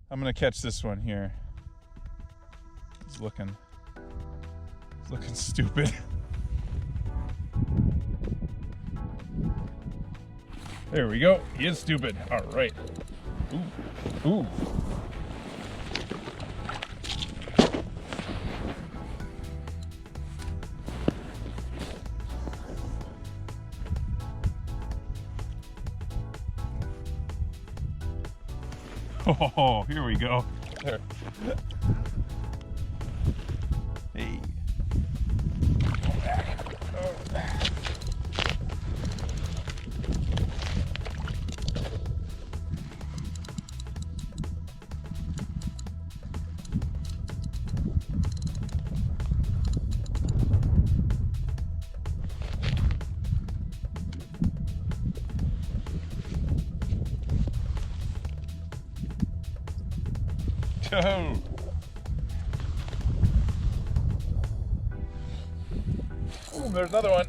I'm gonna catch this one here. He's looking stupid. There we go. He is stupid. All right. Ooh. Ooh. Oh, here we go. There. Hey. Go back. Oh. Go. Ooh, there's another one.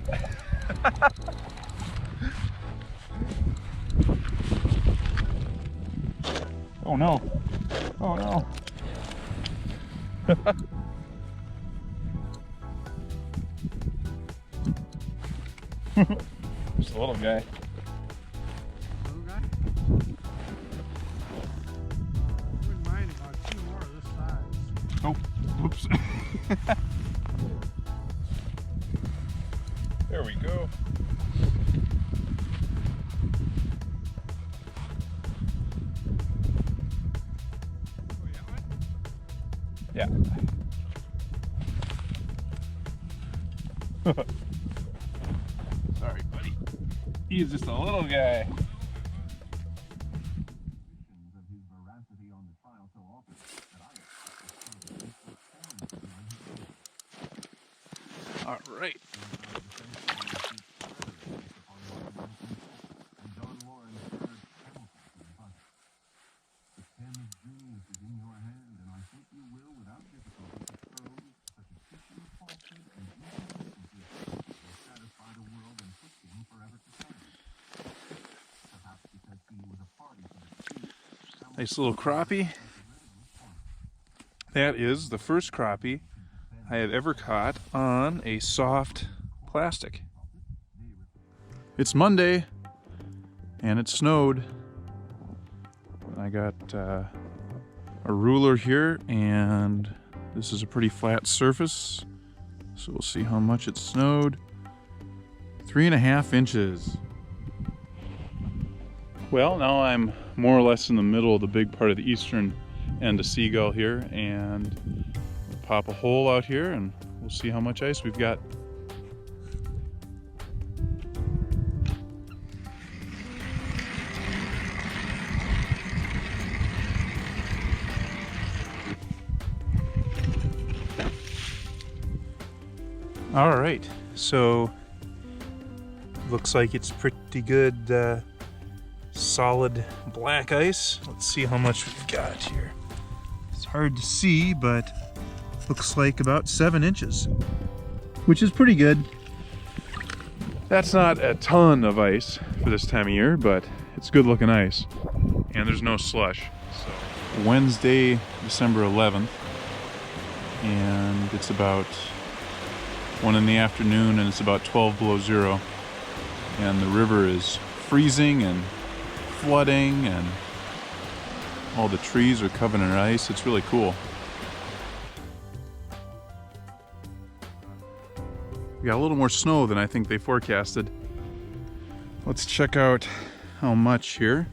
Oh no. Oh no. Just a little guy. Little guy? Wouldn't mind about 2 more of this size. Oh, whoops. There we go. Oh, yeah, what? Yeah. Sorry, buddy. He's just a little guy. All right. Nice little crappie. That is the first crappie I have ever caught on a soft plastic. It's Monday and it snowed. I got a ruler here and this is a pretty flat surface. So we'll see how much it snowed. 3.5 inches. Well, now I'm more or less in the middle of the big part of the eastern end of Seagull here, and we'll pop a hole out here and we'll see how much ice we've got. All right, so looks like it's pretty good solid black ice. Let's see how much we've got here. It's hard to see, but looks like about 7 inches, which is pretty good. That's not a ton of ice for this time of year, but it's good looking ice. And there's no slush. So Wednesday, December 11th, and it's about 1 in the afternoon and it's about 12 below zero. And the river is freezing and flooding and all the trees are covered in ice. It's really cool. We got a little more snow than I think they forecasted. Let's check out how much here.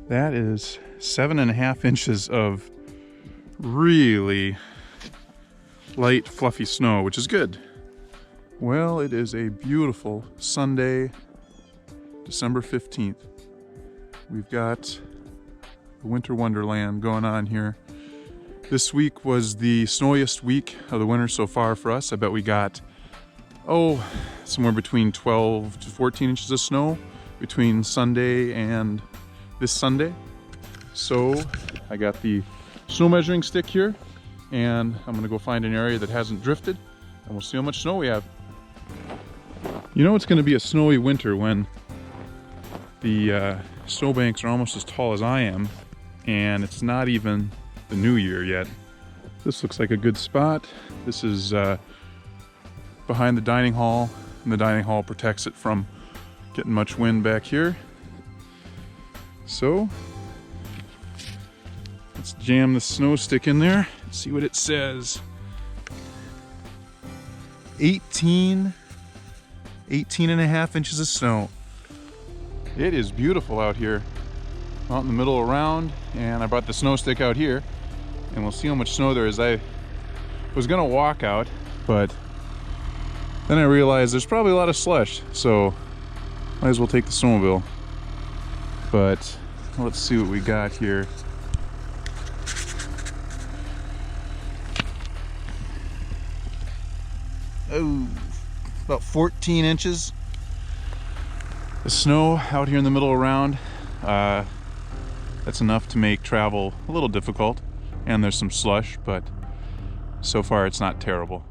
That is 7.5 inches of really light, fluffy snow, which is good. Well, it is a beautiful Sunday, December 15th. We've got the winter wonderland going on here. This week was the snowiest week of the winter so far for us. I bet we got, somewhere between 12 to 14 inches of snow between Sunday and this Sunday. So I got the snow measuring stick here and I'm gonna go find an area that hasn't drifted and we'll see how much snow we have. You know it's gonna be a snowy winter when The snowbanks are almost as tall as I am, and it's not even the new year yet. This looks like a good spot. This is behind the dining hall, and the dining hall protects it from getting much wind back here. So let's jam the snow stick in there and see what it says. 18 and a half inches of snow. It is beautiful out here, out in the middle around, and I brought the snow stick out here, and we'll see how much snow there is. I was gonna walk out, but then I realized there's probably a lot of slush, so might as well take the snowmobile. But let's see what we got here. Oh, about 14 inches. The snow out here in the middle around, that's enough to make travel a little difficult, and there's some slush, but so far it's not terrible.